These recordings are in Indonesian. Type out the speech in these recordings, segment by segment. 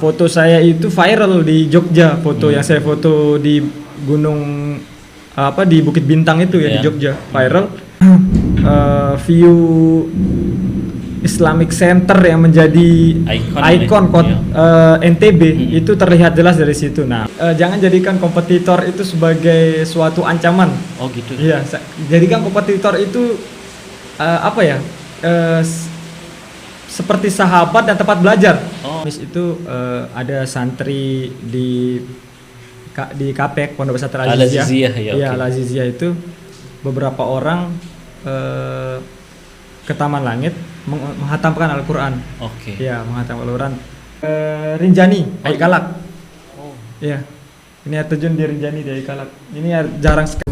Foto saya itu viral di Jogja, foto yang saya foto di gunung di Bukit Bintang itu ya di Jogja, viral. View Islamic Center yang menjadi ikon NTB itu terlihat jelas dari situ. Nah, jangan jadikan kompetitor itu sebagai suatu ancaman. Oh gitu. Iya, jadikan kompetitor itu seperti sahabat dan tempat belajar. Habis itu ada santri di KPEK Pondok Pesantren Al-Aziziyah. Iya, Al-Aziziyah itu beberapa orang ke Taman Langit menghatamkan Al-Qur'an. Oke. Iya, menghatamkan Al-Qur'an. Rinjani, Aik Kalak. Oh. Iya. Ini air terjun di Rinjani di Aik Kalak. Ini jarang sekali.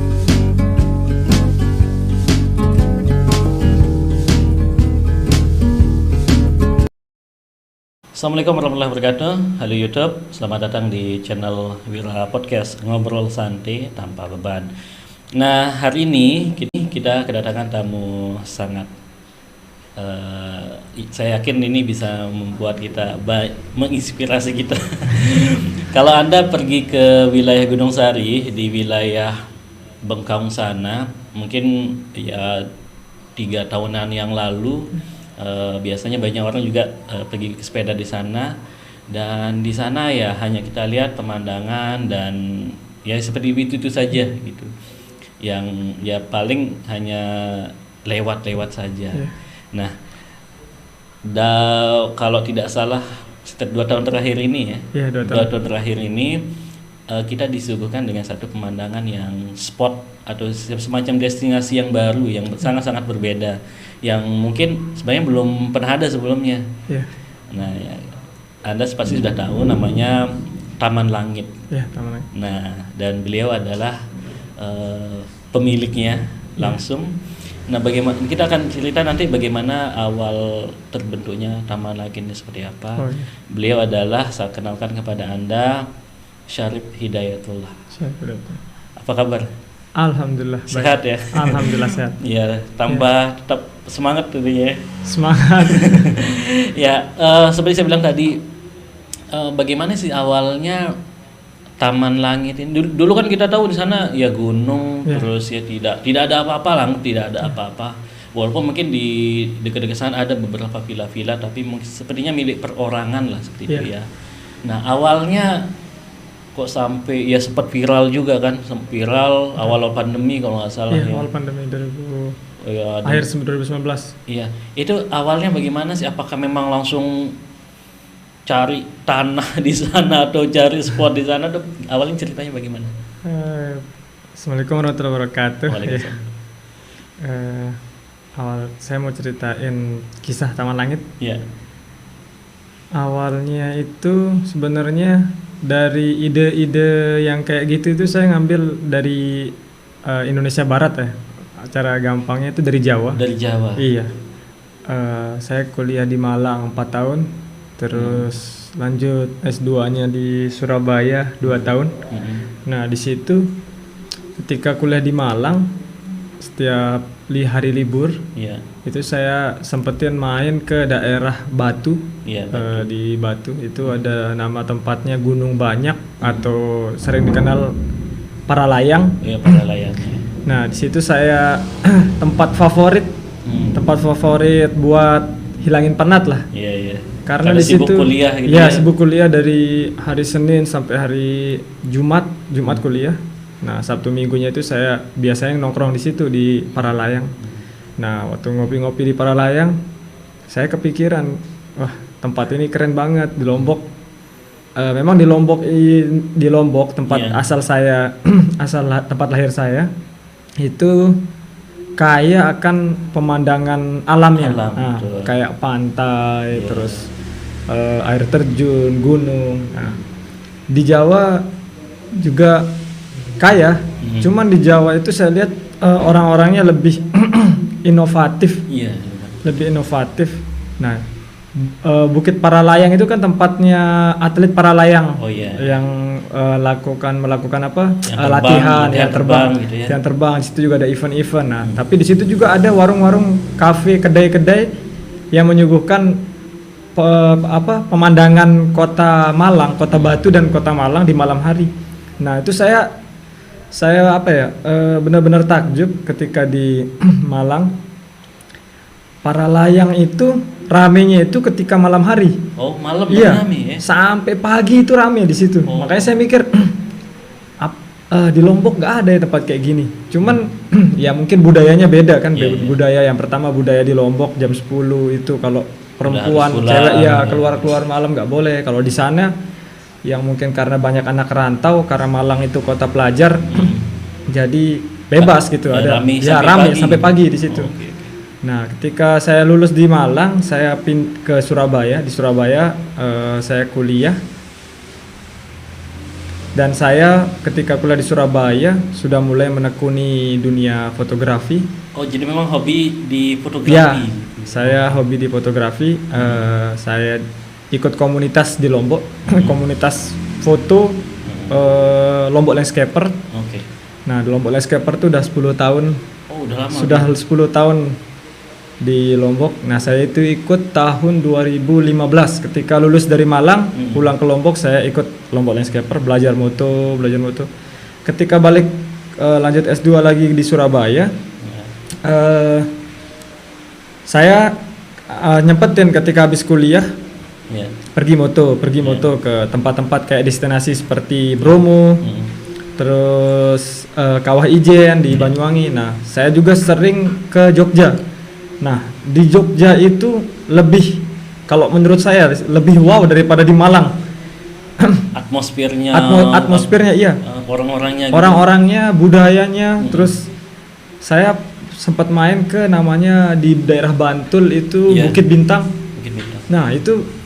Assalamualaikum warahmatullahi wabarakatuh. Halo YouTube, selamat datang di channel Wira Podcast, ngobrol santai tanpa beban. Nah, hari ini kita kedatangan tamu sangat saya yakin ini bisa membuat kita menginspirasi kita. Kalau Anda pergi ke wilayah Gunung Sari di wilayah Bengkong sana, mungkin ya 3 tahunan yang lalu biasanya banyak orang juga pergi ke sepeda di sana, dan di sana ya hanya kita lihat pemandangan dan ya seperti itu saja gitu, yang ya paling hanya lewat saja. Nah, kalau tidak salah setelah 2 tahun terakhir ini ya, 2 tahun terakhir ini kita disuguhkan dengan satu pemandangan yang spot atau semacam destinasi yang baru yang sangat-sangat berbeda, yang mungkin sebenarnya belum pernah ada sebelumnya. Nah, ya, Anda pasti sudah tahu namanya Taman Langit. Taman Langit. Nah, dan beliau adalah pemiliknya langsung. Nah, bagaimana kita akan cerita nanti bagaimana awal terbentuknya Taman Langit ini seperti apa. Beliau adalah, saya kenalkan kepada Anda, Syarif Hidayatullah. Apa kabar? Alhamdulillah sehat baik. Ya. Alhamdulillah sehat. Ya, tambah tetap semangat tentunya. Semangat. Ya, seperti saya bilang tadi, bagaimana sih awalnya Taman Langit ini? Dulu kan kita tahu di sana ya gunung, terus ya tidak ada apa-apa lah, tidak ada apa-apa. Walaupun mungkin di dekat-dekat sana ada beberapa villa-villa, tapi sepertinya milik perorangan lah seperti itu ya. Nah, awalnya kok sampai ya sempat viral juga kan, viral awal pandemi kalau nggak salah. Awal pandemi 2000 akhir 2019. Iya, itu awalnya bagaimana sih? Apakah memang langsung cari tanah di sana atau cari spot di sana? Awalnya ceritanya bagaimana? Assalamualaikum warahmatullahi wabarakatuh. Waalaikumsalam. Awal saya mau ceritain kisah Taman Langit. Iya. Awalnya itu sebenarnya dari ide-ide yang kayak gitu itu saya ngambil dari Indonesia Barat ya. Acara gampangnya itu dari Jawa. Dari Jawa. Iya. Saya kuliah di Malang 4 tahun, terus lanjut S2-nya di Surabaya 2 tahun. Nah, di situ ketika kuliah di Malang, setiap hari libur, itu saya sempetin main ke daerah Batu. Di Batu itu ada nama tempatnya Gunung Banyak atau sering dikenal Paralayang. Iya, Paralayang. Nah, di situ saya tempat favorit buat hilangin penat lah. Iya. Karena di situ kuliah gitu sibuk kuliah dari hari Senin sampai hari Jumat kuliah. Nah, Sabtu Minggunya itu saya biasanya nongkrong di situ di Paralayang. Nah, waktu ngopi-ngopi di Paralayang, saya kepikiran, wah, tempat ini keren banget di Lombok. Memang di Lombok tempat asal saya, tempat lahir saya itu kaya akan pemandangan alamnya. Kayak pantai, terus air terjun, gunung. Nah, di Jawa juga kaya, cuman di Jawa itu saya lihat orang-orangnya lebih inovatif. Lebih inovatif. Nah, Bukit Paralayang itu kan tempatnya atlet paralayang yang melakukan apa? Latihan, terbang gitu ya. Yang terbang, di situ juga ada event-event. Nah, tapi di situ juga ada warung-warung, kafe, kedai-kedai yang menyuguhkan pemandangan kota Malang, kota Batu dan kota Malang di malam hari. Nah itu saya benar-benar takjub ketika di Malang. Para layang itu ramenya itu ketika malam hari. Oh, malam Iya, rame ya. sampai pagi itu rame di situ. Oh. Makanya saya mikir di Lombok nggak ada ya tempat kayak gini. Cuman ya mungkin budayanya beda kan. Iya, iya. Budaya yang pertama, budaya di Lombok jam 10 itu kalau perempuan, harus pulang, cewek ya ya. keluar malam nggak boleh. Kalau di sana yang mungkin karena banyak anak rantau, karena Malang itu kota pelajar, jadi bebas gitu. Ada rame ya sampai rame pagi. sampai pagi di situ. Oh, oke. Nah, ketika saya lulus di Malang, saya ke Surabaya. Di Surabaya saya kuliah. Dan saya ketika kuliah di Surabaya sudah mulai menekuni dunia fotografi. Oh, jadi memang hobi di fotografi. Ya, saya hobi di fotografi. Saya ikut komunitas di Lombok, komunitas foto Lombok Landscaper. Oke. Nah, di Lombok Landscaper itu udah 10 tahun. Oh, udah lama. Sudah 10 tahun di Lombok. Nah, saya itu ikut tahun 2015 ketika lulus dari Malang, pulang ke Lombok saya ikut Lombok Landscaper, belajar moto. Ketika balik lanjut S2 lagi di Surabaya, saya nyempetin ketika habis kuliah Ya. pergi moto ke tempat-tempat kayak destinasi seperti Bromo, terus Kawah Ijen di Banyuwangi. Nah, saya juga sering ke Jogja. Nah, di Jogja itu lebih, kalau menurut saya lebih wow daripada di Malang. Atmosfernya. Atmosfernya iya. Orang-orangnya. Orang-orangnya, budayanya, terus saya sempat main ke namanya di daerah Bantul itu Iya. Bukit Bintang. Bukit Bintang. Nah, itu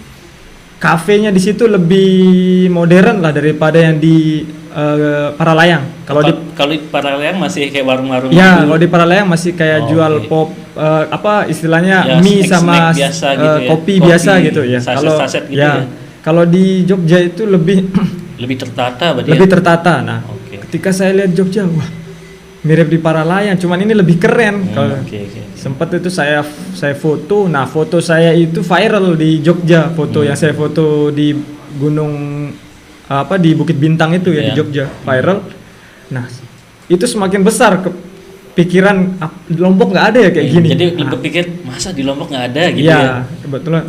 kafenya di situ lebih modern lah daripada yang di Paralayang. Kalau di Paralayang masih kayak warung-warung. ya, gitu. kalau di Paralayang masih kayak Oh, jual oke. pop istilahnya Ya, mie snack-snack sama biasa gitu ya. kopi Kopi, biasa gitu ya. Kalau saset-saset gitu ya, ya. kalau di Jogja itu lebih Lebih tertata berarti. lebih ya? tertata. Nah, Oke. ketika saya lihat Jogja, wah, mirip di Paralayang, cuman ini lebih keren. Kalau Oke. sempat itu saya foto. Nah, foto saya itu viral di Jogja. Foto yang saya foto di gunung di Bukit Bintang itu ya di Iya. Jogja, viral. Nah, itu semakin besar pikiran di Lombok nggak ada ya kayak gini. Jadi Nah, berpikir masa di Lombok nggak ada gitu iya, ya.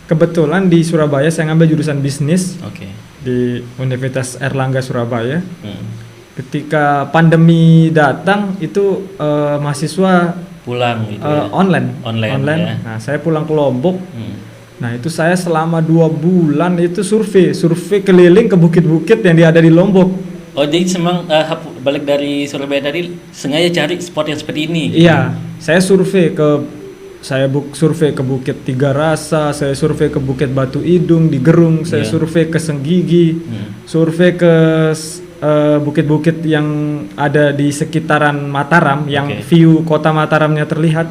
kebetulan di Surabaya saya ngambil jurusan bisnis Oke. di Universitas Airlangga Surabaya. Hmm. Ketika pandemi datang itu mahasiswa Pulang gitu ya. online. Online, ya. Nah, saya pulang ke Lombok. Hmm. Nah, itu saya selama 2 bulan itu survei keliling ke bukit-bukit yang ada di Lombok. Oh, jadi memang balik dari Surabaya tadi sengaja cari spot yang seperti ini. Iya, saya survei ke Bukit Tiga Rasa, saya survei ke Bukit Batu Idung di Gerung, saya Iya. survei ke Senggigi, survei ke bukit-bukit yang ada di sekitaran Mataram yang Oke. view kota Mataramnya terlihat.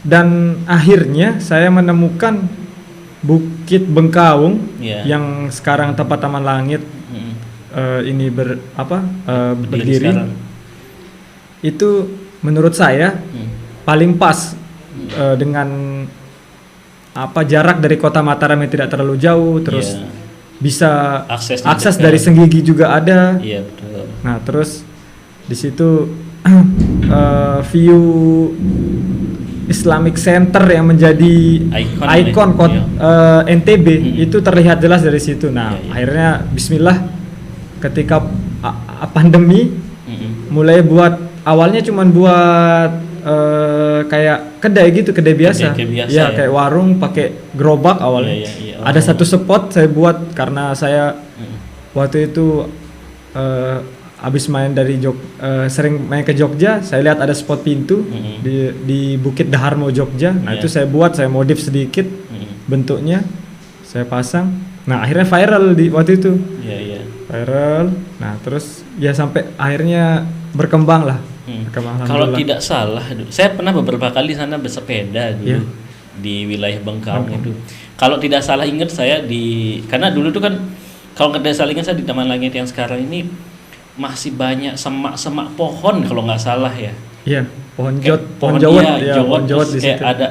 Dan akhirnya saya menemukan Bukit Bengkaung Iya. yang sekarang tempat Taman Langit ini berdiri. sekarang. Itu menurut saya paling pas dengan jarak dari kota Mataram yang tidak terlalu jauh, terus Iya. bisa Aksesnya akses dekat. dari Senggigi juga ada. Iya, betul. Nah, terus di situ view Islamic Center yang menjadi ikon NTB itu terlihat jelas dari situ. Nah, Iya. akhirnya Bismillah ketika pandemi mulai awalnya cuman buat kayak kedai biasa. Kedai biasa Ya, ya. kayak warung pakai gerobak awalnya. Iya. Ada satu spot saya buat karena saya waktu itu habis main sering main ke Jogja, saya lihat ada spot pintu di Bukit Daharmo Jogja. Nah, itu saya modif sedikit bentuknya, saya pasang. Nah, akhirnya viral di waktu itu. Iya. Viral. Nah, terus ya sampai akhirnya berkembang lah. Berkembang, Kalau alhamdulillah. tidak salah, saya pernah beberapa kali sana bersepeda dulu Iya. di wilayah Bengkaung itu. Kalau tidak salah ingat saya karena dulu tuh kan kalau tidak salah ingat saya di Taman Langit yang sekarang ini masih banyak semak-semak pohon kalau nggak salah ya. Iya, pohon Kayak jawat, iya, pohon jawat terus di kayak situ. ada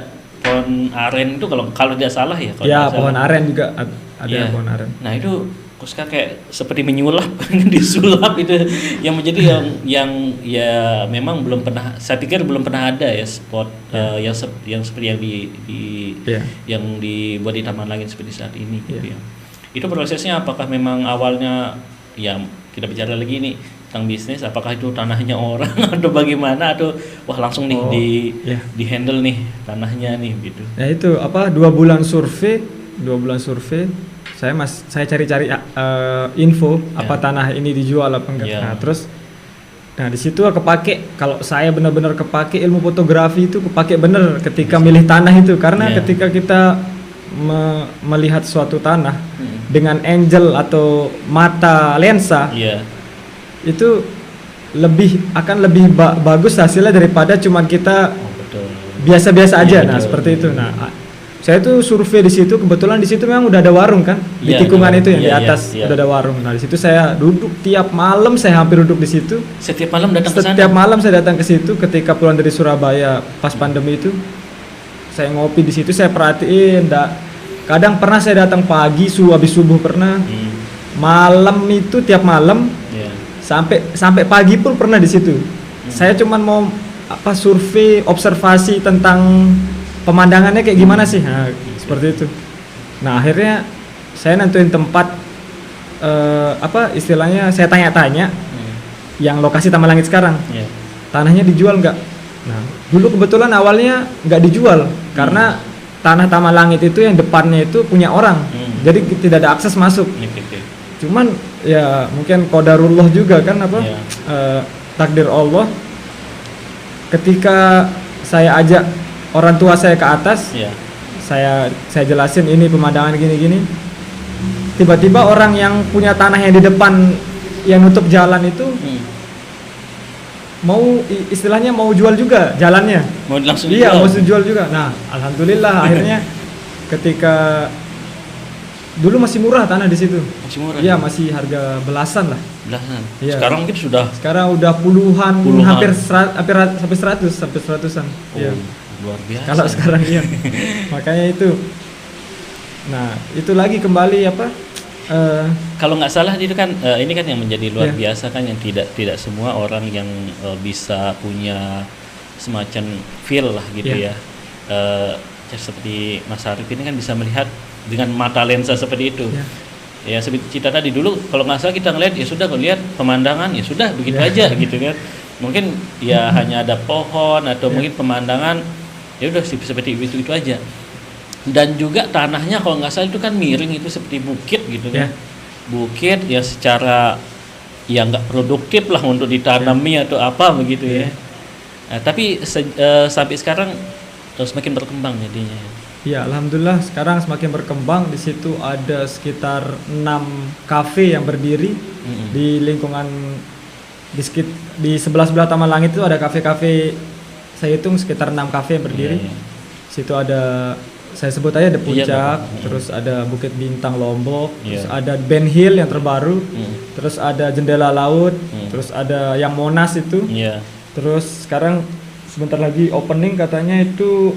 pohon aren itu kalau kalau tidak salah ya. Kalau Ya, tidak pohon salah. aren juga ada Iya. pohon aren. Nah itu Kuska kayak seperti menyulap, disulap itu yang menjadi yang ya memang belum pernah, saya pikir belum pernah ada ya spot yang seperti yang Iya. yang dibuat di Taman Langit seperti saat ini gitu Iya. ya. Itu prosesnya apakah memang awalnya ya kita bicara lagi nih tentang bisnis, apakah itu tanahnya orang atau bagaimana, atau wah langsung nih iya. di handle nih tanahnya nih gitu. Ya itu apa 2 bulan survei, saya cari-cari info apa tanah ini dijual apa enggak. Iya. Nah, terus di situ kepake, kalau saya benar-benar kepake ilmu fotografi itu kepake bener ketika milih tanah itu, karena Iya. ketika kita melihat suatu tanah dengan angel atau mata lensa Iya. itu akan lebih bagus hasilnya daripada cuman kita Oh, betul. biasa-biasa aja. Iya, Nah, betul. seperti itu. Nah, saya tuh survei di situ, kebetulan di situ memang udah ada warung kan, di Iya, tikungan ada itu yang warung. di Iya, atas iya. udah ada warung. Nah, di situ saya duduk tiap malam, saya hampir duduk di situ. Setiap malam datang ke sana. Setiap malam saya datang ke situ ketika pulang dari Surabaya pas pandemi itu. Saya ngopi di situ, saya perhatiin. Kadang pernah saya datang pagi, habis subuh pernah. Malam itu tiap malam Iya. sampai pagi pun pernah di situ. Saya cuman mau survei, observasi tentang pemandangannya kayak gimana sih. Nah, seperti itu. Nah, akhirnya saya nentuin tempat istilahnya saya tanya-tanya yang lokasi Taman Langit sekarang. Iya. Tanahnya dijual nggak? Nah, dulu kebetulan awalnya nggak dijual karena tanah Taman Langit itu yang depannya itu punya orang. Jadi tidak ada akses masuk. Oke. Cuman ya mungkin qadarullah juga kan Iya. takdir Allah. Ketika saya ajak orang tua saya ke atas, Iya. saya jelasin ini pemandangan gini-gini. Tiba-tiba orang yang punya tanah yang di depan yang nutup jalan itu istilahnya mau jual juga jalannya. Mau langsung Iya, dijual? mau jual juga. Nah, alhamdulillah akhirnya ketika dulu masih murah tanah di situ. Masih murah. Iya, masih harga belasan lah. Belasan. Iya. Sekarang mungkin sudah Sekarang udah puluhan. Puluhan. hampir sampai 100-an. Iya. luar biasa. Kalau sekarang iya. Makanya itu. Nah, itu lagi kembali Kalau nggak salah itu kan ini kan yang menjadi luar Iya. biasa kan, yang tidak semua orang yang bisa punya semacam feel lah gitu Iya. ya. Seperti Mas Arif ini kan bisa melihat dengan mata lensa seperti itu. Iya. Ya seperti cerita tadi dulu, kalau nggak salah kita ngeliat ya sudah, kalau lihat pemandangan ya sudah begitu Iya. aja gitu kan. Mungkin ya hanya ada pohon atau Iya. mungkin pemandangan ya udah seperti itu aja. Dan juga tanahnya kalau nggak salah itu kan miring, itu seperti bukit gitu kan. Iya. Bukit ya secara ya nggak produktif lah untuk ditanami atau apa begitu ya. Iya. Nah, tapi sampai sekarang semakin berkembang jadinya. Ya, alhamdulillah sekarang semakin berkembang. Di situ ada sekitar 6 kafe yang berdiri di lingkungan di sebelah Taman Langit itu ada kafe-kafe. Saya hitung sekitar 6 kafe yang berdiri. Iya, iya. Situ ada, saya sebut aja ada Iya, Puncak, Bapak. terus ada Bukit Bintang Lombok, terus Iya. ada Ben Hill yang terbaru, Mm. terus ada Jendela Laut, Mm. terus ada yang Monas itu. Iya. Terus sekarang sebentar lagi opening katanya itu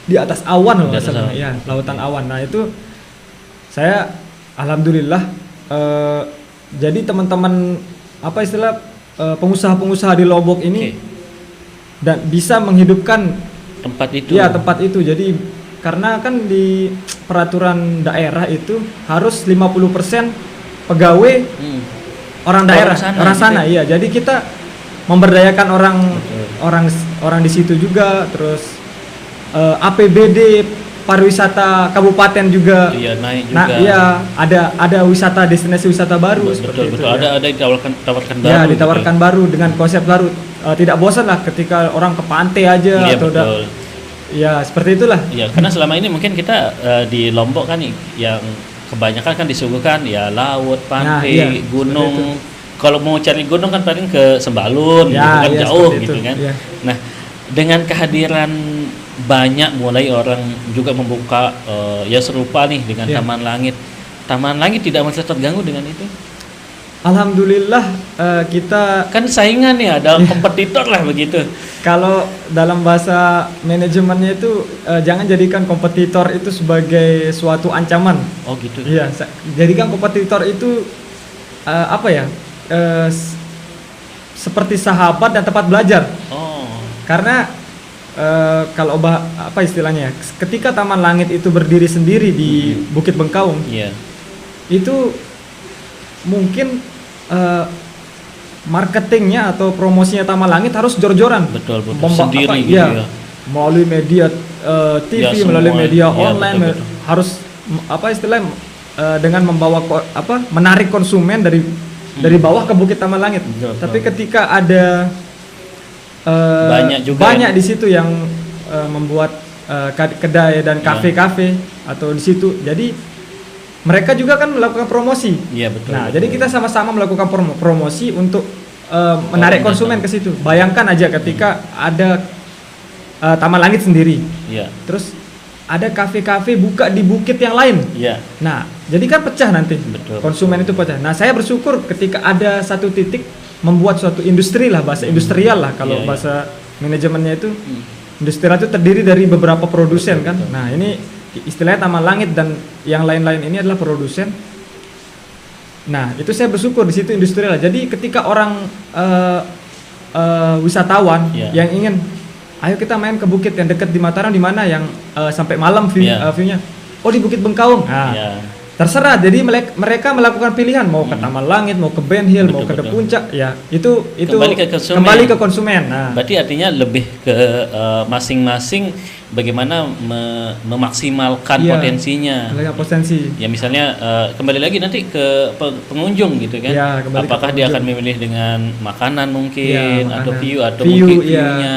di atas awan loh, Di atas asalnya. awan. Ya, lautan awan. Nah itu saya alhamdulillah jadi teman-teman apa istilah pengusaha-pengusaha di Lombok ini dan bisa menghidupkan Tempat itu. ya tempat itu. Jadi karena kan di peraturan daerah itu harus 50% pegawai Hmm. orang daerah, orang gitu sana, ya? iya. Jadi kita memberdayakan Betul. orang di situ juga, terus APBD pariwisata kabupaten juga. Iya, naik juga. Nah, iya, ada wisata, destinasi wisata baru seperti Betul, itu. betul. ya. Ada ditawarkan baru. Ya, gitu ditawarkan baru dengan konsep baru. Tidak bosan lah ketika orang ke pantai aja Iya, atau betul. ya seperti itulah. Iya, karena selama ini mungkin kita di Lombok kan yang kebanyakan kan disuguhkan ya laut, pantai, iya, gunung. Kalau mau cari gunung kan paling ke Sembalun, gitu Ya, kan iya, jauh seperti gitu itu, kan. iya. Nah, dengan kehadiran banyak mulai orang juga membuka ya serupa nih dengan Iya. Taman Langit. Taman Langit tidak merasa terganggu dengan itu? Alhamdulillah kita Kan saingan ya, ada kompetitor lah begitu. kalau dalam bahasa manajemennya itu jangan jadikan kompetitor itu sebagai suatu ancaman. Oh gitu. Iya, jadikan kompetitor itu apa ya? Seperti sahabat dan tempat belajar. Oh. Karena kalau apa istilahnya? Ketika Taman Langit itu berdiri sendiri di Bukit Bengkaung, Iya. itu mungkin marketingnya atau promosinya Taman Langit harus jor-joran. Betul apa, sendiri gitu iya, ya. melalui media TV, Ya, semua. melalui media Iya, online, betul. harus apa istilahnya dengan membawa menarik konsumen dari bawah ke Bukit Taman Langit. Betul. Tapi ketika ada Banyak juga banyak di situ yang membuat kedai dan kafe-kafe atau di situ, jadi mereka juga kan melakukan promosi. Iya betul. Nah, betul. jadi kita sama-sama melakukan promosi untuk menarik Orang konsumen ke datang. situ. Bayangkan aja ketika ada Taman Langit sendiri, Iya. terus ada kafe-kafe buka di bukit yang lain. Iya. Nah, jadi kan pecah nanti. Betul. Konsumen itu pecah. Nah, saya bersyukur ketika ada satu titik membuat suatu industri lah, bahasa industrial lah kalau Iya, iya. bahasa manajemennya itu. Industrial itu terdiri dari beberapa produsen kan. Nah, ini istilahnya Taman Langit dan yang lain-lain ini adalah produsen. Nah, itu saya bersyukur di situ industrial. Jadi ketika orang wisatawan Iya. yang ingin, ayo kita main ke bukit yang dekat di Mataram, di mana yang sampai malam Iya. view-nya. Oh, di Bukit Bengkaung. Nah, Iya. terserah. Jadi mereka melakukan pilihan mau ke Taman Langit, mau ke Ben Hill, mau ke Betul, betul. Puncak. Ya, itu Kembali ke konsumen. konsumen. Nah, Berarti artinya lebih ke masing-masing bagaimana memaksimalkan Iya. potensinya. melihat potensi. Ya misalnya kembali lagi nanti ke pengunjung gitu kan. Ya, kembali ke Apakah dia pengunjung. akan memilih dengan makanan mungkin Ya, atau makanan. view atau View, mungkin iya. view-nya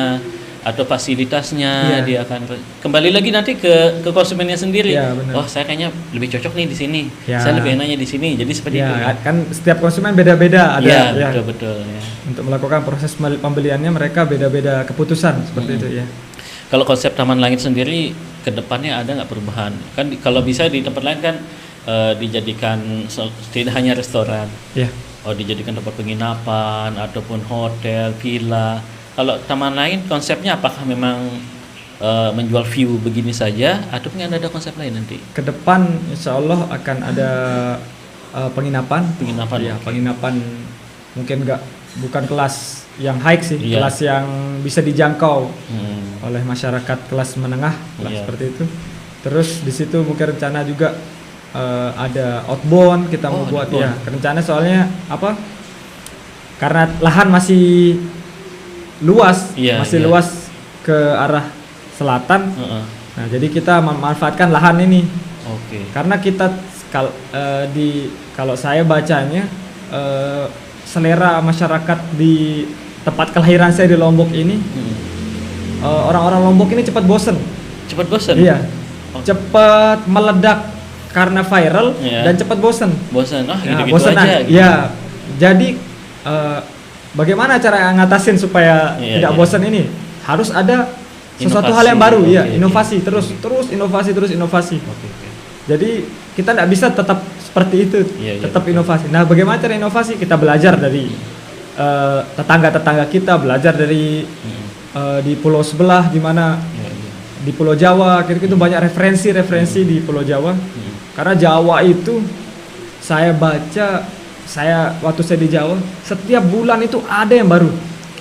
atau fasilitasnya Iya. dia akan kembali lagi nanti ke konsumennya sendiri. Iya, benar. Oh, saya kayaknya lebih cocok nih di sini. Ya. Saya lebih enaknya di sini. Jadi seperti itu. Ya, kan setiap konsumen beda-beda ada Iya, ya. betul ya. Untuk melakukan proses pembeliannya mereka beda-beda keputusan seperti itu ya. Kalau konsep Taman Langit sendiri ke depannya ada nggak perubahan? Kan kalau bisa di tempat lain kan dijadikan tidak hanya restoran. Ya. Oh, dijadikan tempat penginapan ataupun hotel, villa. Kalau Taman Langit konsepnya apakah memang menjual view begini saja ataupun ada konsep lain nanti? Ke depan insya Allah akan ada penginapan. Penginapan. Ya, oke. penginapan mungkin bukan kelas yang high sih, Iya. kelas yang bisa dijangkau Hmm, oleh masyarakat kelas menengah lah Iya. seperti itu. Terus di situ mungkin rencana juga ada outbound kita mau Oh, buat outbound. ya. Rencana soalnya apa? Karena lahan masih luas, Iya, masih iya. luas ke arah selatan. heeh. Nah, jadi kita memanfaatkan lahan ini Oke. karena kita kalau saya bacanya selera masyarakat di tempat kelahiran saya di Lombok ini, Hmm. orang-orang Lombok ini cepat bosen. Cepat bosan? Iya. Oh. Cepat meledak karena viral Iya. dan cepat bosen. Bosan. Ah, Ya, gitu-gitu bosenan. aja. Gitu. Ya. Jadi bagaimana cara ngatasin supaya Iya, tidak iya. bosen ini? Harus ada sesuatu Inovasi. hal yang baru ya, Oke, inovasi oke. terus inovasi. Oke, oke. Jadi kita tidak bisa tetap seperti itu, Iya, iya, tetap betul. inovasi. Nah, bagaimana cara inovasi? Kita belajar dari tetangga-tetangga kita, belajar dari di pulau sebelah, di mana Iya, iya. di Pulau Jawa, kira-kira itu banyak referensi di Pulau Jawa. Karena Jawa itu saya baca, waktu saya di Jawa, setiap bulan itu ada yang baru,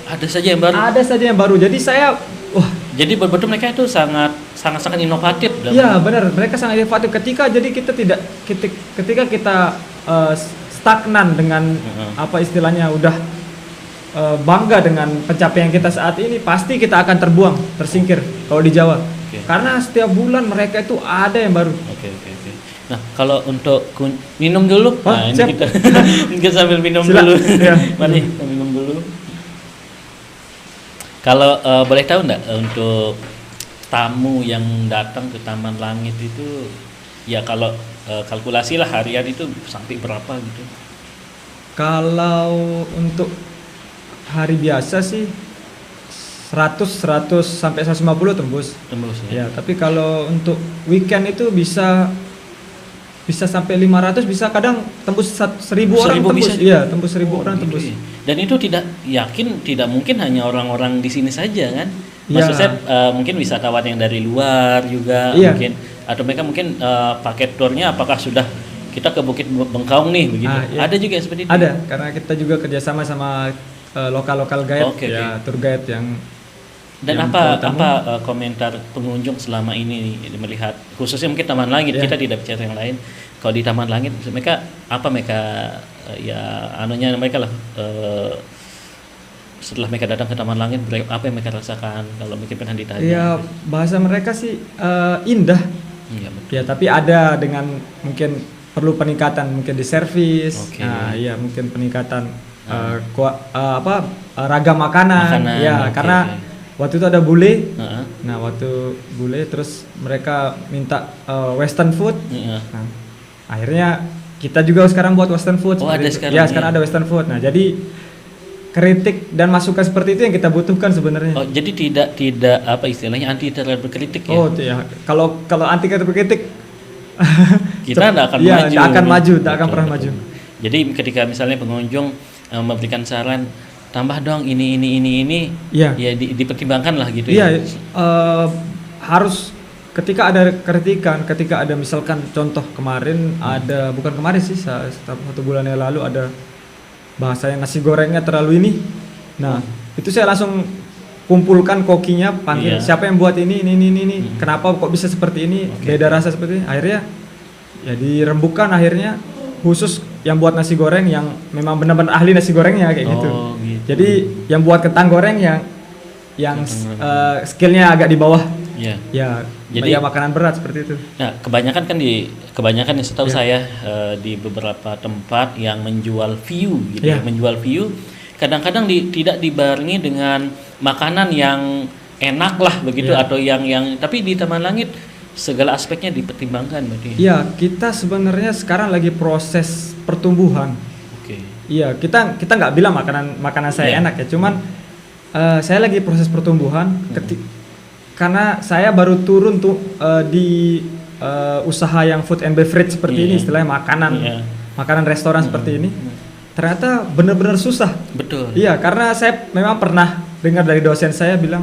Ada saja yang baru. ada saja yang baru. Jadi saya, wah, Jadi betul mereka itu sangat inovatif dalam iya benar, mereka sangat inovatif. Ketika kita stagnan dengan apa istilahnya udah bangga dengan pencapaian kita saat ini, pasti kita akan terbuang, tersingkir kalau di Jawa. Oke. Karena setiap bulan mereka itu ada yang baru. Oke. Nah, kalau untuk minum dulu, Oh, nah ini siap. kita sambil minum Silakan. dulu. Iya. Mari kita minum dulu. Kalau boleh tahu enggak untuk tamu yang datang ke Taman Langit itu, ya kalau kalkulasi lah harian itu sampai berapa gitu? Kalau untuk hari biasa sih 100 sampai 150 tembus. Tembus Ya, ya. tapi kalau untuk weekend itu bisa bisa sampai 500, bisa kadang tembus 1.000 orang 1.000 tembus. bisa? Iya, tembus 1.000 orang Gitu tembus. ya. Dan itu tidak mungkin hanya orang-orang di sini saja kan? Iya. Maksud saya mungkin wisatawan yang dari luar juga Iya. mungkin, atau mereka mungkin paket tournya apakah sudah kita ke Bukit Bengkaung nih begitu. Iya. Ada juga yang seperti itu. Ada, karena kita juga kerjasama sama lokal guide, Oke, ya tour guide yang. Dan yang apa bawa tamu. komentar pengunjung selama ini melihat khususnya mungkin Taman Langit, Iya. kita tidak bicara yang lain. Kalau di Taman Langit mereka mereka lah setelah mereka datang ke Taman Langit apa yang mereka rasakan kalau mungkin pernah ditanya. Ya, bahasa mereka sih indah. Iya, betul. Ya, tapi ada dengan mungkin perlu peningkatan mungkin di servis. Oke. Nah, iya mungkin peningkatan ragam makanan. Ya, Oke, karena oke. waktu itu ada bule. Heeh. Nah, waktu bule terus mereka minta western food. Iya. Nah, akhirnya kita juga sekarang buat western food. Oh, seperti ada itu. sekarang, Ya, ya. sekarang ada western food. Nah, jadi kritik dan masukan seperti itu yang kita butuhkan sebenarnya. Oh, jadi tidak apa istilahnya anti terhadap kritik ya. Oh, itu ya. Kalau anti kritik Kita tidak akan iya, maju. nggak akan maju, nggak akan Betul, pernah betul. maju. Jadi ketika misalnya pengunjung memberikan saran tambah dong ini Iya. ya dipertimbangkan lah gitu Iya, ya. harus ketika ada kritikan, ketika ada misalkan contoh kemarin ada, bukan kemarin sih, satu bulan yang lalu ada bahasanya nasi gorengnya terlalu ini. Nah, itu saya langsung kumpulkan kokinya, panggil Iya. siapa yang buat ini, kenapa kok bisa seperti ini, Oke. beda rasa seperti ini. Akhirnya ya dirembukan akhirnya khusus yang buat nasi goreng yang memang benar-benar ahli nasi gorengnya kayak gitu. Oh, gitu. Jadi yang buat kentang goreng yang skillnya agak di bawah. Iya. Ya, Jadi- ya makanan berat seperti itu. Nah, kebanyakan yang setahu Iya. saya di beberapa tempat yang menjual view gitu Iya. ya, menjual view kadang-kadang tidak dibarengi dengan makanan yang enak lah begitu Iya. atau yang tapi di Taman Langit segala aspeknya dipertimbangkan berarti. Iya, kita sebenarnya sekarang lagi proses pertumbuhan. Oke. Iya, kita nggak bilang makanan saya Iya. enak ya, cuman saya lagi proses pertumbuhan karena saya baru turun tuh di usaha yang food and beverage seperti Iya. ini, istilahnya Iya. makanan restoran seperti ini. Ternyata benar-benar susah. Betul. Iya, karena saya memang pernah dengar dari dosen saya bilang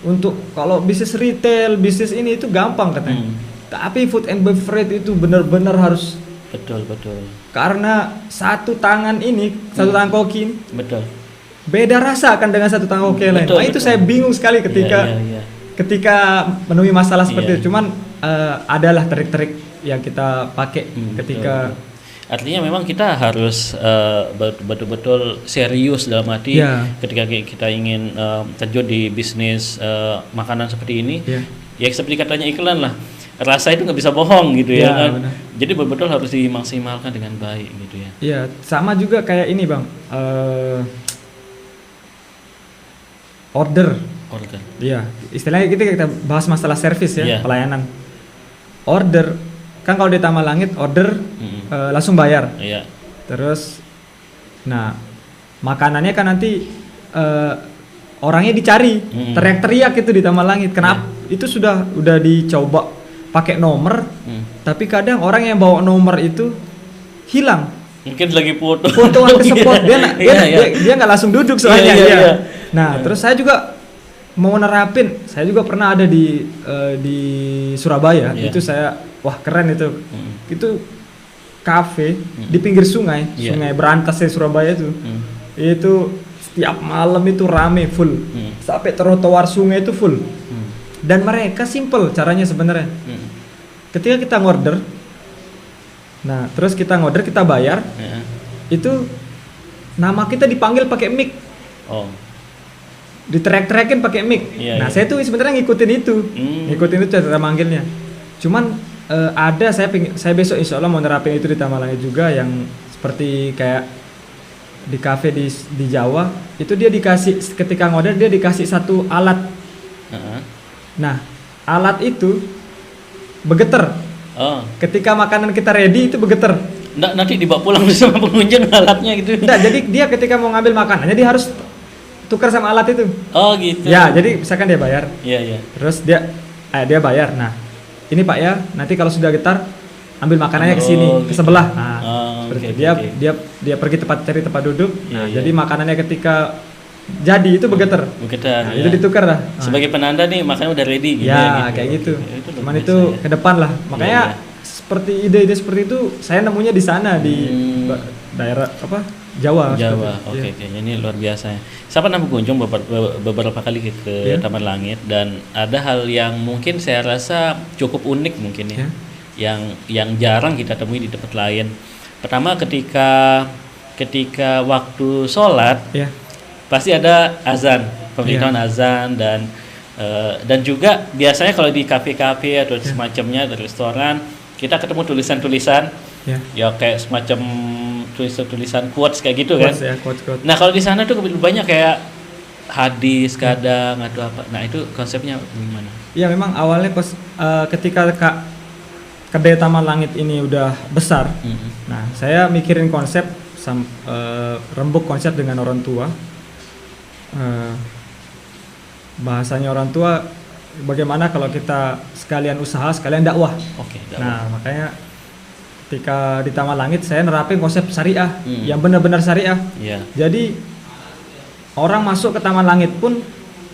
untuk kalau bisnis retail, bisnis ini itu gampang katanya. Tapi food and beverage itu benar-benar harus, Betul. karena satu tangan tangan koki ini Betul. beda rasa kan dengan satu tangan koki yang lain. Betul, Nah, itu betul. saya bingung sekali ketika Iya. ketika menemui masalah seperti Iya. itu. Cuman adalah trik-trik yang kita pakai ketika Betul. Artinya memang kita harus betul-betul serius dalam arti Iya. ketika kita ingin terjun di bisnis makanan seperti ini. Iya. Ya seperti katanya iklan lah, rasa itu nggak bisa bohong gitu ya Iya, kan. benar. Jadi betul-betul harus dimaksimalkan dengan baik gitu ya. Iya, sama juga kayak ini Bang. Order. Iya, istilahnya kita bahas masalah servis ya, Iya. pelayanan. Order, kan kalau di Taman Langit order Mm-mm. langsung bayar. Iya. Terus, nah makanannya kan nanti orangnya dicari, Mm-mm. teriak-teriak itu di Taman Langit. Kenapa? Itu udah dicoba pakai nomor, tapi kadang orang yang bawa nomor itu hilang. Mungkin lagi foto. Fotoan ke spot Iya. dia nggak langsung duduk soalnya. Iya. Iya. Nah, terus saya juga mau nerapin, saya juga pernah ada di Surabaya. Iya. Itu saya, wah keren itu. Mm. Itu kafe di pinggir sungai, Iya. Sungai Berantas di Surabaya itu. Itu setiap malam itu rame full. Sampai trotoar sungai itu full. Dan mereka simple caranya sebenarnya. Ketika kita ngorder, nah terus kita bayar, Ya. itu nama kita dipanggil pakai mic, Oh. diteriak-teriakin pakai mic. Iya, Nah iya. saya tuh sebenarnya ngikutin itu, Hmm. ngikutin itu cara manggilnya. Cuman ada saya besok insya Allah mau nerapin itu di Taman Langit juga, yang seperti kayak di kafe di Jawa itu dia dikasih, ketika ngorder dia dikasih satu alat. Heeh. Nah alat itu bergetar. Oh. Ketika makanan kita ready itu bergetar. Nggak, nanti dibawa pulang sama pengunjung alatnya gitu. Enggak, jadi dia ketika mau ngambil makanannya dia harus tukar sama alat itu. Oh gitu. Ya, jadi misalkan dia bayar, Iya. terus dia bayar. Nah, ini Pak ya, nanti kalau sudah getar ambil makanannya ke sini, Oh, ke gitu. sebelah. Nah, Oh, seperti oke, itu. dia oke. dia pergi cari tempat duduk. Iya, Nah, iya. jadi makanannya ketika jadi itu bergetar. Bergetar, Nah, ya. itu ditukar dah. Nah, Sebagai penanda nih makannya udah ready gitu ya, gitu. kayak gitu. Oke, ya, luar Cuman biasa itu ya. ke depan lah. Makanya Iya, seperti ide-ide seperti itu saya nemunya di sana di daerah apa? Jawa. Jawa, seperti itu. oke, Iya. oke, ini luar biasa ya. Saya pernah berkunjung beberapa kali ke Iya. Taman Langit dan ada hal yang mungkin saya rasa cukup unik mungkin ya, Iya. yang jarang kita temui di tempat lain. Pertama ketika waktu sholat Iya. pasti ada azan, pemberitahuan azan dan juga biasanya kalau di kafe-kafe atau semacamnya di restoran kita ketemu tulisan-tulisan Iya. ya kayak semacam tulisan quotes kayak gitu kan. Quotes ya, quotes. Nah kalau di sana tuh banyak kayak hadis kadang atau apa. Nah itu konsepnya gimana? Iya, memang awalnya ketika kedai Taman Langit ini udah besar. Mm-mm. Nah, saya mikirin konsep rembuk konsep dengan orang tua. Bahasanya orang tua, bagaimana kalau kita sekalian usaha, sekalian dakwah. Oke. Nah, makanya ketika di Taman Langit saya nerapin konsep syariah yang Hmm. benar-benar syariah. Iya. Jadi orang masuk ke Taman Langit pun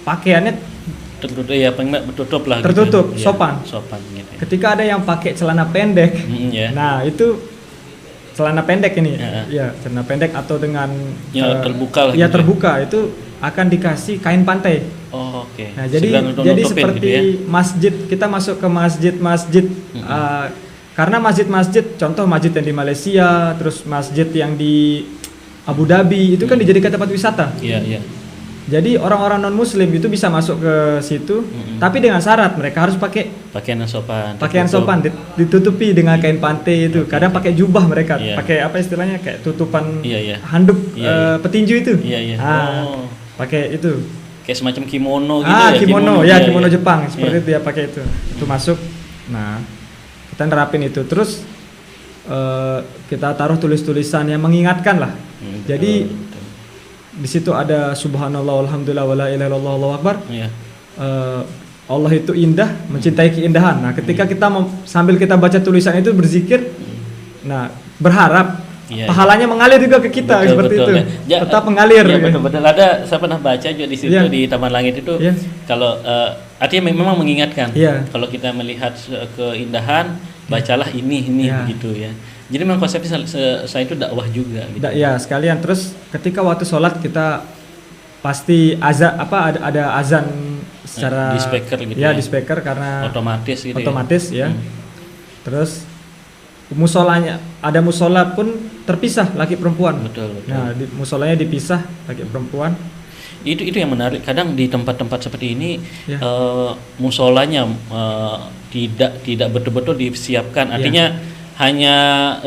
pakaiannya Tertutup ya, tertutup lah. Tertutup, gitu. Iya, sopan. Sopan gitu. Ya. ketika ada yang pakai celana pendek. Ya. Nah, itu celana pendek ini. Ya. Ya, celana pendek atau dengan Ya, terbuka lah ya, gitu ya. terbuka itu akan dikasih kain pantai. Oh, oke. Nah, jadi Sekedar untuk jadi nutupin seperti gitu ya. masjid, kita masuk ke masjid-masjid karena masjid-masjid, contoh masjid yang di Malaysia, terus masjid yang di Abu Dhabi itu kan dijadikan tempat wisata. Iya, iya. Jadi orang-orang non muslim itu bisa masuk ke situ, tapi dengan syarat mereka harus pakai Pakaian yang sopan. pakaian tertutup. sopan, ditutupi dengan kain pantai itu. Kadang pakai jubah mereka, Iya. pakai apa istilahnya, kayak tutupan Iya, iya. handuk Iya, iya. petinju itu. Iya, iya. Ah, Oh. pakai itu. Kayak semacam kimono gitu ya. Kimono, iya, kimono iya. Jepang seperti Iya. itu, dia pakai itu. Itu masuk. Nah, kita nerapin itu. Terus kita taruh tulis-tulisan yang mengingatkan lah. Betul, Jadi betul. di situ ada subhanallah walhamdulillah wala ilaha illallah Allahu akbar. Iya. Allah itu indah, mencintai keindahan. Nah, ketika kita sambil kita baca tulisan itu berzikir, nah berharap Iya, pahalanya mengalir juga ke kita Betul, seperti betul, itu. ya. Tetap mengalir. Iya, ya. betul-betul. Ada, saya pernah baca juga di situ Iya. di Taman Langit itu. Iya. Kalau artinya memang mengingatkan. Iya. Kalau kita melihat keindahan, bacalah ini Iya. gitu ya. Jadi memang konsepnya saya itu dakwah juga gitu. Ya, sekalian. Terus ketika waktu sholat kita pasti ada azan secara Di speaker gitu ya, ya. di speaker karena Otomatis gitu otomatis ya. Hmm. Terus musolanya, ada musola pun terpisah laki perempuan. Betul, betul. Nah, musolanya dipisah laki perempuan. Itu yang menarik. Kadang di tempat-tempat seperti ini Ya. musolanya tidak betul-betul disiapkan. Ya. Artinya hanya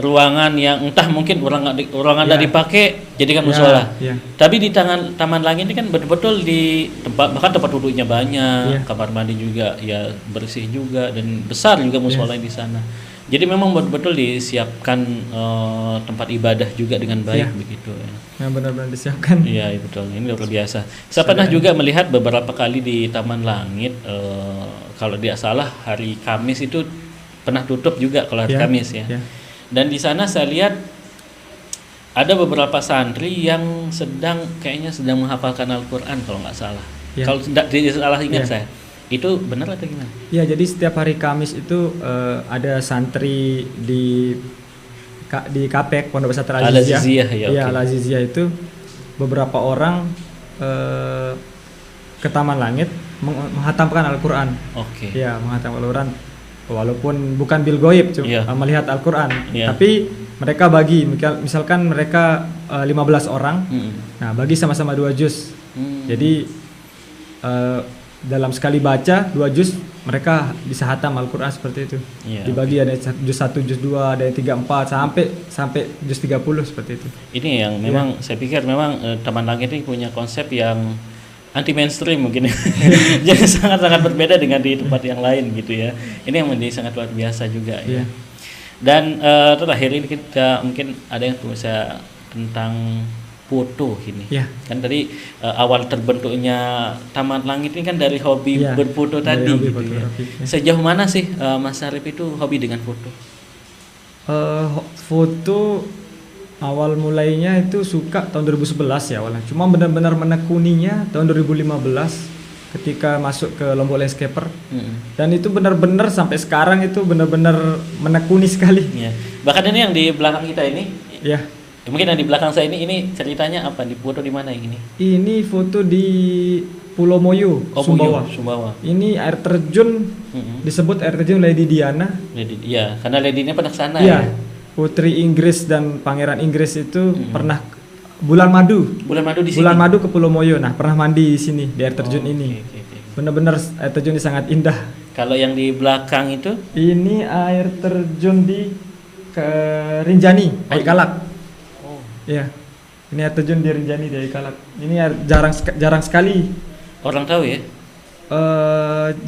ruangan yang entah mungkin ruangan tidak Ya. dipakai jadikan Ya, musola. ya. Tapi di Taman Langit ini kan betul-betul di bahkan tempat duduknya banyak, Ya. kamar mandi juga ya bersih juga dan besar juga musola di sana. Jadi memang betul-betul disiapkan tempat ibadah juga dengan baik Ya. begitu ya. Yang benar-benar disiapkan. Iya betul, ini luar biasa. Saya pernah juga melihat beberapa kali di Taman Langit. Kalau tidak salah hari Kamis itu pernah tutup juga kalau hari Ya, Kamis ya. ya. Dan di sana saya lihat ada beberapa santri yang kayaknya sedang menghafalkan Al-Quran kalau nggak salah. Ya. Kalau tidak salah ingat Ya. saya, itu benar atau gimana? Ya, jadi setiap hari Kamis itu ada santri di KPEK Pondok Pesantren Al-Aziziyah, ya, Iya, oke. Al-Aziziyah itu beberapa orang ke Taman Langit menghatamkan Al-Quran. Oke. Ya, menghatamkan Al-Quran walaupun bukan bil goib, cuma Iya. melihat Al-Quran. Iya. Tapi mereka bagi, misalkan mereka 15 orang, Mm-mm. nah bagi sama-sama 2 juz. Hmm. Jadi dalam sekali baca 2 juz mereka bisa hatam Al-Quran seperti itu. Iya, Dibagi ada juz 1, juz 2, ada yang 3, 4 sampai juz 30 seperti itu. Ini yang memang saya pikir memang Taman Langit ini punya konsep yang anti mainstream mungkin. Jadi sangat-sangat berbeda dengan di tempat yang lain gitu ya. Ini yang menjadi sangat luar biasa juga ya. Iya. Dan terakhir ini kita mungkin ada yang bisa tentang foto ini. Iya. Kan tadi awal terbentuknya Taman Langit ini kan dari hobi Iya, berfoto dari tadi hobi gitu ya. fotografi, ya. Sejauh mana sih Mas Arif itu hobi dengan foto? Foto awal mulainya itu suka tahun 2011 ya awalnya. Cuma benar-benar menekuninya tahun 2015 ketika masuk ke Lombok Landscaper. Dan itu benar-benar sampai sekarang itu benar-benar menekuni sekali. Ya. Bahkan ini yang di belakang kita ini, Ya, mungkin yang di belakang saya ini ceritanya apa? Di foto di mana ini? ini foto di Pulau Moyo, Sumbawa. Sumbawa. Ini air terjun, disebut air terjun Lady Diana. Lady, ya, karena Lady ini pernah ke sana Iya, ya. Putri Inggris dan Pangeran Inggris itu pernah bulan madu Bulan madu ke Pulau Moyo. Nah, pernah mandi di sini di air terjun ini. Oke. Benar-benar air terjun ini sangat indah. Kalau yang di belakang itu, Ini air terjun di Rinjani, Aikalak. oh, Iya. Ini air terjun di Rinjani di Aikalak. Ini jarang sekali. orang tahu ya?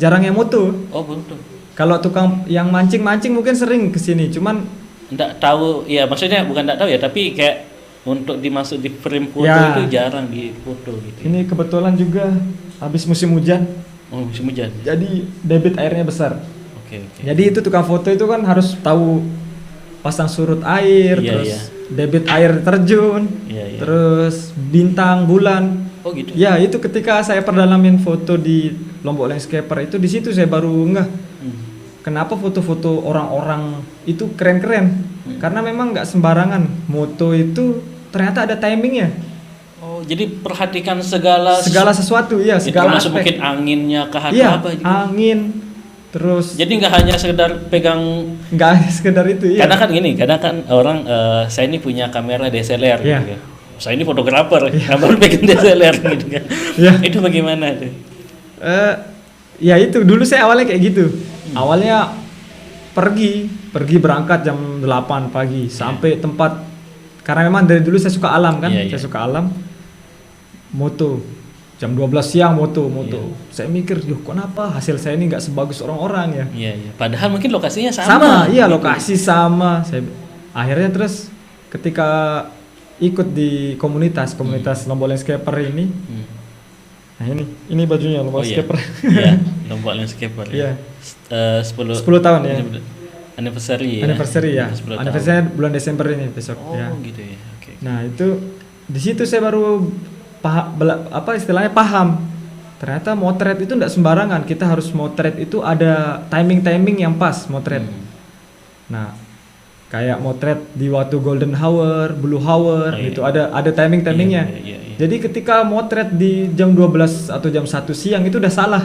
Jarang yang moto. Oh, betul. Kalau tukang yang mancing-mancing mungkin sering ke sini, cuman Nggak tahu, ya maksudnya bukan nggak tahu ya, tapi kayak untuk dimasuk di frame foto Ya. itu jarang di foto gitu. ini kebetulan juga habis musim hujan. Oh, musim hujan. Jadi debit airnya besar. Oke. Jadi itu tukang foto itu kan harus tahu pasang surut air, Iya, terus iya. debit air terjun, Iya. terus bintang, bulan. Oh gitu. Ya, itu ketika saya perdalamin foto di Lombok Landscaper itu di situ saya baru ngeh kenapa foto-foto orang-orang itu keren-keren. Karena memang nggak sembarangan. Moto itu ternyata ada timingnya. Oh, jadi perhatikan segala Sesuatu ya, itu segala termasuk aspek. mungkin anginnya kah atau Iya, apa gitu. angin. Terus Jadi nggak hanya sekedar pegang, nggak sekedar itu ya. karena kan gini, kadang kan orang saya ini punya kamera DSLR Iya. gitu. Saya ini fotografer, baru pegang DSLR gitu kan. Iya. Itu bagaimana tuh? Ya itu dulu saya awalnya kayak gitu. Awalnya pergi berangkat jam 8 pagi sampai tempat, karena memang dari dulu saya suka alam kan. Iya, iya. Saya suka alam. Moto jam 12 siang moto. Saya mikir, "Yuh, kenapa hasil saya ini nggak sebagus orang-orang ya?" Iya. Padahal mungkin lokasinya sama. Sama, iya gitu. lokasi sama. Akhirnya terus ketika ikut di komunitas Lombok Landscaper ini. Nah, ini bajunya Lombok Landscaper. Iya, Lombok Landscaper. Iya. 10 tahun ya. Anniversary ya. Anniversary ya. 10 tahun. Anniversary bulan Desember ini besok Oh, ya. gitu ya. Oke. Nah, itu di situ saya baru istilahnya paham. Ternyata motret itu enggak sembarangan. Kita harus motret itu ada timing yang pas motret. Nah, kayak motret di waktu golden hour, blue hour gitu, ada timingnya. Iya. Jadi ketika motret di jam 12 atau jam 1 siang itu udah salah.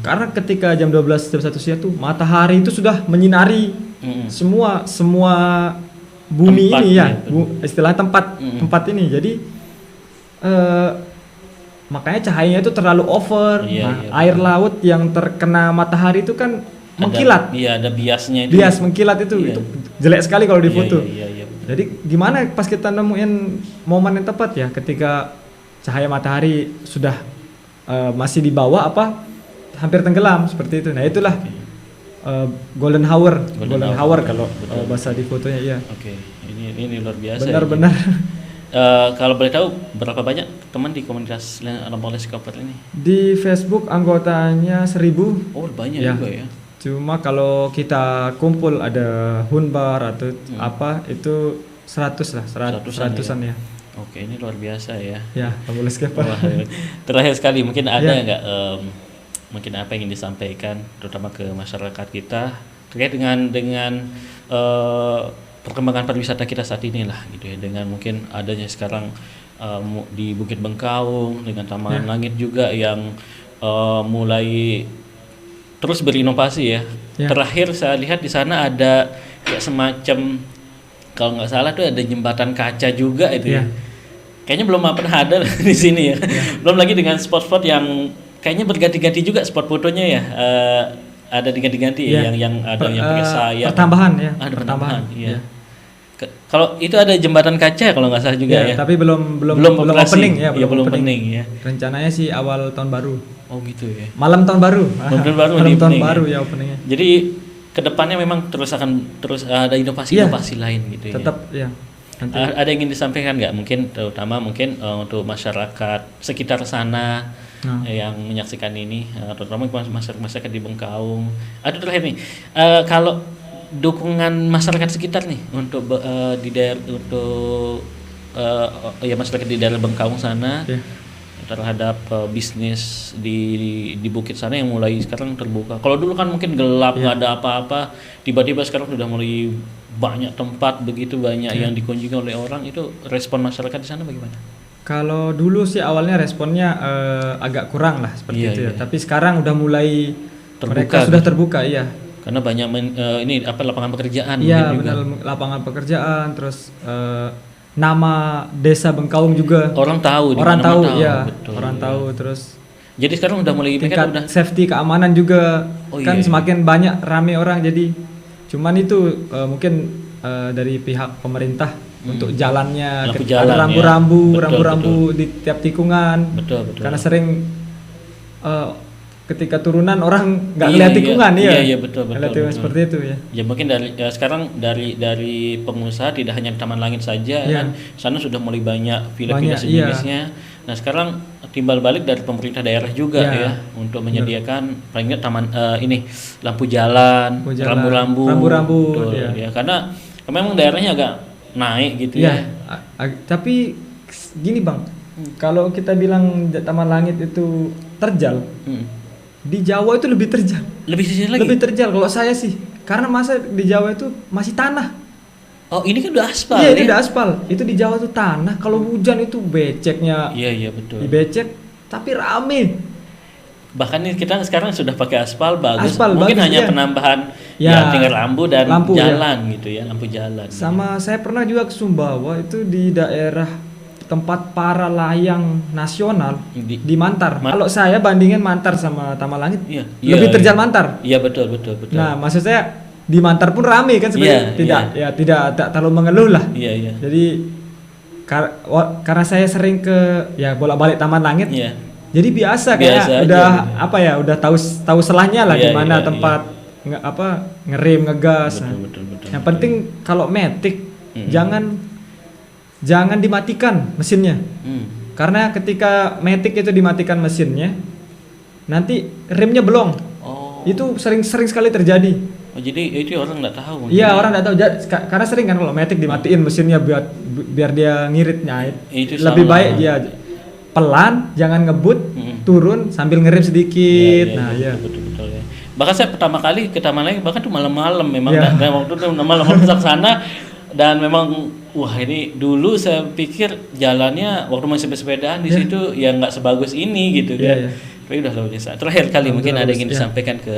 Karena ketika jam 12 jam 1 siang tuh matahari itu sudah menyinari semua bumi Tempat ini ya, ya, istilah tempat ini. Jadi makanya cahayanya itu terlalu over. Iya, Air laut yang terkena matahari itu kan mengkilat. Iya, ada biasnya itu. Bias mengkilat itu jelek sekali kalau di foto. Iya. Jadi gimana pas kita nemuin momen yang tepat ya, ketika cahaya matahari sudah masih di bawah hampir tenggelam seperti itu. Nah, itulah golden hour kalau bahasa di fotonya ya. Oke. Ini luar biasa. Benar-benar. Kalau boleh tahu berapa banyak teman di komunitas Lombok Landscaper ini? Di Facebook anggotanya 1000. Oh, banyak Ya. juga ya. Cuma kalau kita kumpul ada hunbar atau apa itu 100 lah, 100-an ya. Oke, ini luar biasa ya. Ya, Lombok Landscaper. Wah, terakhir sekali mungkin ada Ya. nggak mungkin apa yang ingin disampaikan terutama ke masyarakat kita terkait dengan perkembangan pariwisata kita saat ini lah gitu ya, dengan mungkin adanya sekarang di Bukit Bengkaung dengan Taman Langit juga yang mulai terus berinovasi ya. Terakhir saya lihat di sana ada kayak semacam, kalau nggak salah tuh ada jembatan kaca juga itu ya. Kayaknya belum pernah ada di sini ya. Belum lagi dengan spot-spot yang kayaknya berganti-ganti juga spot fotonya ya. Ada diganti-ganti ya, yang ada yang pakai sayap. Pertambahan ya. Ada pertambahan. Iya. Kalau itu ada jembatan kaca kalau nggak salah juga ya. Tapi belum operasi. opening ya, belum opening ya. Rencananya sih awal tahun baru. Oh gitu ya. Malam tahun baru. Malam tahun baru ya openingnya. Jadi kedepannya memang terus ada inovasi-inovasi lain gitu ya. Tetap ya. Nanti. Ada yang ingin disampaikan nggak? Mungkin terutama untuk masyarakat sekitar sana yang menyaksikan ini, terutama masyarakat di Bengkaung. Ada terakhir nih, kalau dukungan masyarakat sekitar nih untuk di daerah untuk ya masyarakat di daerah Bengkaung sana Iya. terhadap bisnis di bukit sana yang mulai sekarang terbuka. Kalau dulu kan mungkin gelap, nggak ada apa-apa, tiba-tiba sekarang sudah mulai banyak tempat, begitu banyak yang dikunjungi oleh orang. Itu respon masyarakat di sana bagaimana? Kalau dulu sih awalnya responnya agak kurang lah seperti Iya, itu ya. iya. Tapi sekarang udah mulai Terbuka mereka sudah gitu. terbuka, iya. Karena banyak ini apa lapangan pekerjaan Iya, mungkin juga. benar, lapangan pekerjaan, terus nama desa Bengkaung juga Orang tahu di orang mana-mana tahu, tahu, ya. betul, Orang iya. tahu, terus Jadi sekarang udah mulai mereka tingkat udah safety keamanan juga Oh, kan iya, iya. semakin banyak rame orang, jadi cuman itu mungkin dari pihak pemerintah untuk jalannya Lampu ada jalan, ya. rambu-rambu Betul, rambu-rambu di tiap tikungan, betul betul. karena sering ketika turunan orang nggak Iya, ngeliat iya. tikungan Iya, ya, iya, betul, ngeliat betul, tikungan betul. seperti itu ya. Ya mungkin sekarang dari pengusaha tidak hanya di Taman Langit saja Iya. kan, sana sudah mulai banyak villa-villa Banyak, sejenisnya. Nah sekarang timbal balik dari pemerintah daerah juga Iya. ya untuk menyediakan paling nggak taman ini lampu jalan, Lampu jalan, rambu-rambu, rambu-rambu, betul, iya. ya. Karena memang daerahnya agak naik gitu Iya, ya. tapi gini Bang, kalau kita bilang Taman Langit itu terjal, Hmm. di Jawa itu lebih terjal. Lebih sisi lagi. Lebih terjal kalau saya sih. Karena masa di Jawa itu masih tanah. Oh ini kan udah aspal. Iya, ini ya? udah aspal. Itu di Jawa itu tanah. Kalau hujan itu beceknya Iya iya betul. dibecek, tapi rame. Bahkan ini kita sekarang sudah pakai aspal bagus. Aspal Mungkin bagus, hanya iya. penambahan Ya, ya tinggal lampu dan lampu, ya. jalan gitu ya, lampu jalan. Sama saya pernah juga ke Sumbawa, itu di daerah tempat para layang nasional di Mantar. Kalau saya bandingin Mantar sama Taman Langit, Iya, lebih iya, terjal iya. Mantar. Iya betul betul betul. Nah, maksud saya di Mantar pun rame kan sebenarnya. Iya, Tidak terlalu mengeluh lah. Iya iya. Jadi karena saya sering ke ya bolak-balik Taman Langit. Iya. Jadi biasa kayak Biasa aja, udah gitu. apa ya, udah tahu selahnya lah Iya, di mana iya, tempat ngerem, ngegas. Betul, Nah, betul, betul, yang betul. penting kalau matic Mm-mm. jangan dimatikan mesinnya. Hmm. Karena ketika matic itu dimatikan mesinnya, nanti remnya belum. Oh. Itu sering sekali terjadi. Oh, jadi itu orang nggak tahu. mungkin Iya, ya. orang nggak tahu. Karena sering kan kalau matic dimatiin mesinnya biar dia ngirit nyait. Itu Lebih salah. baik dia pelan, jangan ngebut, Mm-mm. turun sambil ngerem sedikit. Nah, betul, iya. betul, betul, ya. Bahkan saya pertama kali ke Taman Langit bahkan tuh malam-malam memang Iya. dan waktu itu malam-malam ke sana dan memang wah ini dulu saya pikir jalannya waktu masih bersepedaan di Iya. situ ya nggak sebagus ini gitu Iya, kan. iya. Tapi udah luar biasa. Terakhir kali mungkin ada yang ingin Iya. disampaikan ke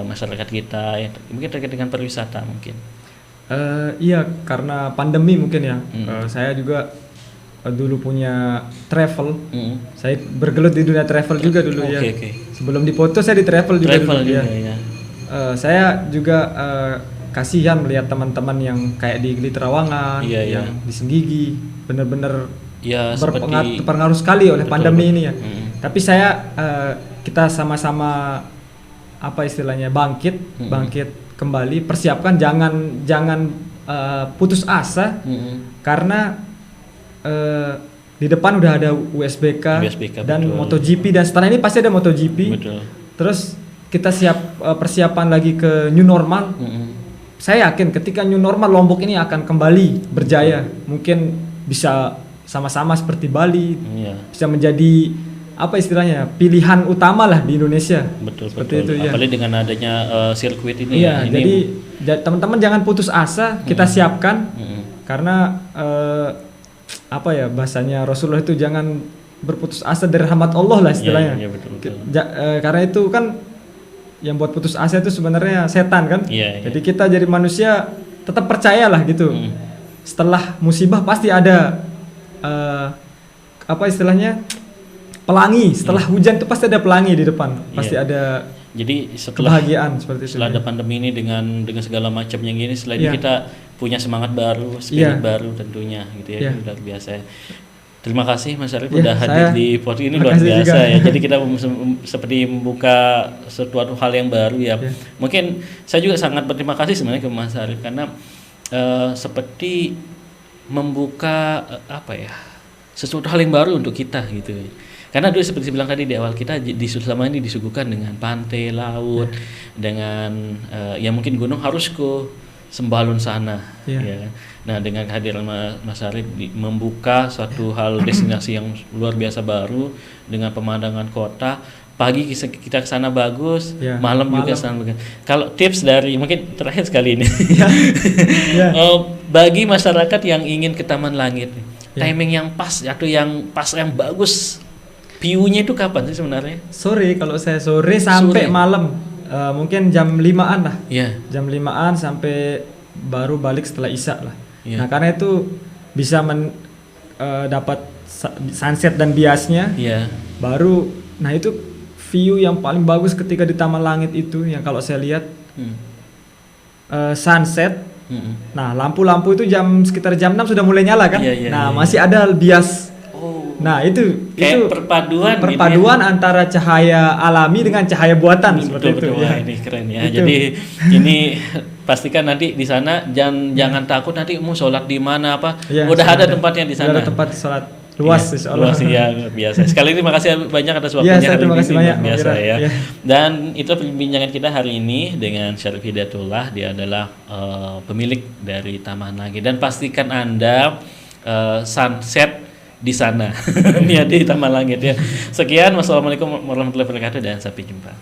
masyarakat kita ya, mungkin terkait dengan pariwisata mungkin. Iya, karena pandemi mungkin ya. Mm. Saya juga dulu punya travel. Mm. Saya bergelut di dunia travel juga dulu ya. Oke, oke. Sebelum dipoto saya di travel juga Travel dulu juga ya. ya. Saya juga kasihan melihat teman-teman yang kayak di Gili Trawangan, Iya, iya. yang di Senggigi, benar-benar Ya seperti berpengaruh sekali oleh Betul, pandemi betul. ini ya. Mm. Tapi saya kita sama-sama apa istilahnya bangkit kembali, persiapkan jangan putus asa Mm. karena di depan udah ada USBK, dan betul. MotoGP, dan setelah ini pasti ada MotoGP. Betul. Terus kita persiapan lagi ke new normal. Mm. Saya yakin ketika new normal Lombok ini akan kembali berjaya. Mungkin bisa sama-sama seperti Bali, Iya. bisa menjadi apa istilahnya pilihan utama lah di Indonesia. Betul Seperti betul. itu ya. Apalagi dengan adanya sirkuit ini Iya, ya. Ini jadi teman-teman jangan putus asa, kita siapkan Mm. karena apa ya bahasanya Rasulullah itu jangan berputus asa dari rahmat Allah lah istilahnya. Iya, betul, betul. Karena itu kan yang buat putus asa itu sebenarnya setan kan. Iya, iya. Jadi kita jadi manusia tetap percayalah gitu. Mm. Setelah musibah pasti ada apa istilahnya pelangi. Setelah hujan itu pasti ada pelangi di depan. Pasti Iya. ada Jadi setelah kebahagiaan seperti itu. setelah ada pandemi ini dengan segala macamnya gini, setelah ini Iya. kita punya semangat baru, spirit Iya. baru tentunya gitu ya. Iya. Ini luar biasa. Terima kasih Mas Arif Iya, udah hadir saya- di podcast ini, terima luar kasih biasa juga. ya. Jadi kita seperti membuka sesuatu hal yang baru ya. Iya. Mungkin saya juga sangat berterima kasih sebenarnya ke Mas Arif karena seperti membuka apa ya, sesuatu hal yang baru untuk kita gitu. Karena dulu seperti bilang tadi di awal, kita selama ini disuguhkan dengan pantai, laut, dengan ya mungkin gunung harus ke Sembalun sana, ya. Nah, dengan kehadiran Mas Arif membuka suatu hal destinasi yang luar biasa baru dengan pemandangan kota. Pagi kita ke sana bagus, malam juga sana bagus. Kalau tips dari mungkin terakhir sekali ini, bagi masyarakat yang ingin ke Taman Langit, timing yang pas atau yang bagus, view-nya itu kapan sih sebenarnya? Sore, kalau saya sore sampai malam, mungkin jam 5-an lah. Jam 5-an sampai baru balik setelah Isya lah. Nah, karena itu bisa dapat sunset dan biasnya. Baru, nah itu view yang paling bagus ketika di Taman Langit itu yang kalau saya lihat sunset. Nah, lampu-lampu itu sekitar jam 6 sudah mulai nyala kan. Masih ada bias. Nah, itu perpaduan gitu ya? Antara cahaya alami dengan cahaya buatan seperti itu. Wah, ini keren ya. Itu. Jadi ini pastikan nanti di sana jangan takut nanti mau sholat di mana apa. Udah ada tempatnya di sana. Udah ada tempat sholat luas luas ya, biasa. Sekali ini makasih banyak atas waktunya hari ini, biasa ya. Dan itu perbincangan kita hari ini dengan Syarif Hidayatullah. Dia adalah pemilik dari Taman Langit, dan pastikan Anda sunset di sana. Di Taman Langit ya. Sekian, wassalamualaikum warahmatullahi wabarakatuh, dan sampai jumpa.